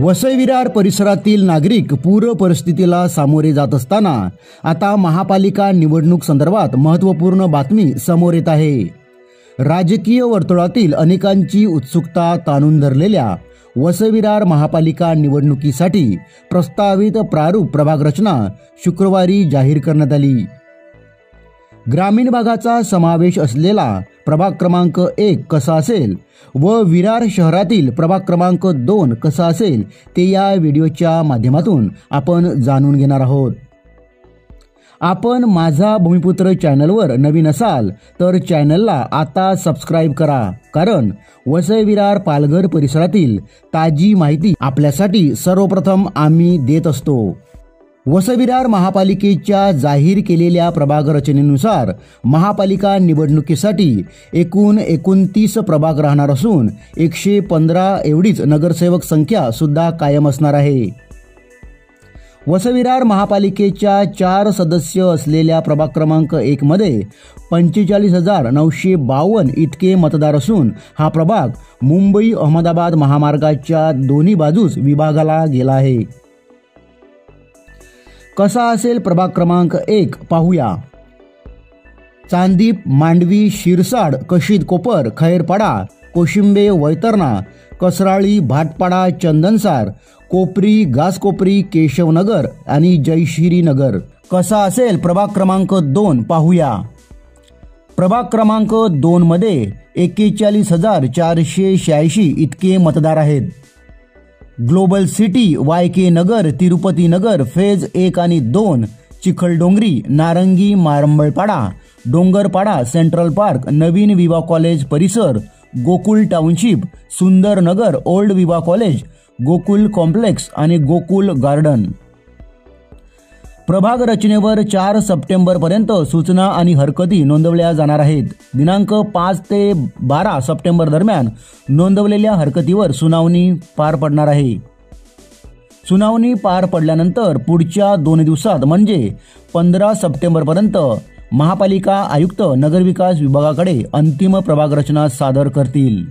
वसई विरार परिसरातील नागरिक पूर परिस्थितीला सामोरे जात असताना आता महापालिका निवडणूक संदर्भात महत्त्वपूर्ण बातमी समोर येत आहे। राजकीय वर्तुळातील अनेकांची उत्सुकता ताणून धरलेल्या वसई विरार महापालिका निवडणुकीसाठी प्रस्तावित प्रारूप प्रभाग रचना शुक्रवारी जाहीर करण्यात आली। ग्रामीण भागाचा समावेश असलेला प्रभाग क्रमांक 1 कसा असेल व विरार शहरातील प्रभाग क्रमांक 2 कसा असेल ते या व्हिडिओच्या माध्यमातून आपण जाणून घेणार आहोत। आपण माझा भूमिपुत्र चॅनलवर नवीन असाल तर चॅनलला आता सबस्क्राइब करा, कारण वसई विरार पालघर परिसरातील ताजी माहिती आपल्यासाठी सर्वप्रथम आम्ही देत असतो। वसई विरार महापालिकेच्या जाहीर केलेल्या प्रभाग रचनेनुसार महापालिका निवडणुकीसाठी एकूण 29 प्रभाग राहणार असून 115 एवढीच नगरसेवक संख्या सुद्धा कायम असणार आहे। वसई विरार महापालिकेच्या 4 सदस्य असलेल्या प्रभाग क्रमांक 1 मध्ये 45,952 इतके मतदार असून हा प्रभाग मुंबई अहमदाबाद महामार्गाच्या दोन्ही बाजूस विभागाला गेला आहे। कसा असेल प्रभाग क्रमांक 1 पाहूया। चांदीप, मांडवी, शिरसाड, कशीद कोपर, खैरपाडा, कोशिंबे, वैतरणा, कसराळी, भाटपाडा, चंदनसार, कोपरी, घासकोपरी, केशवनगर आणि जयश्री नगर। कसा असेल प्रभाग क्रमांक 2 पाहूया। प्रभाग क्रमांक 2 मध्ये 41,486 इतके मतदार आहेत। ग्लोबल सिटी, वायके नगर, तिरुपती नगर, फेज 1 आणि 2, चिखलडोंगरी, नारंगी, मारंबळपाडा, डोंगरपाडा, सेंट्रल पार्क, नवीन विवा कॉलेज परिसर, गोकुल टाउनशिप, सुंदर नगर, ओल्ड विवा कॉलेज, गोकुल कॉम्प्लेक्स आणि गोकुल गार्डन। प्रभाग रचनेवर 4 सप्टेंबर पर्यंत सूचना आणि हरकती नोंदवल्या जाणार आहेत। दिनांक 5 ते 12 सप्टेंबर दरम्यान नोंदवलेल्या हरकतीवर सुनावणी पार पडणार आहे। सुनावणी पार पडल्यानंतर पुढच्या 2 दिवसात म्हणजे 15 सप्टेंबर पर्यंत महापालिका आयुक्त नगरविकास विभागाकडे अंतिम प्रभाग रचना सादर करतील।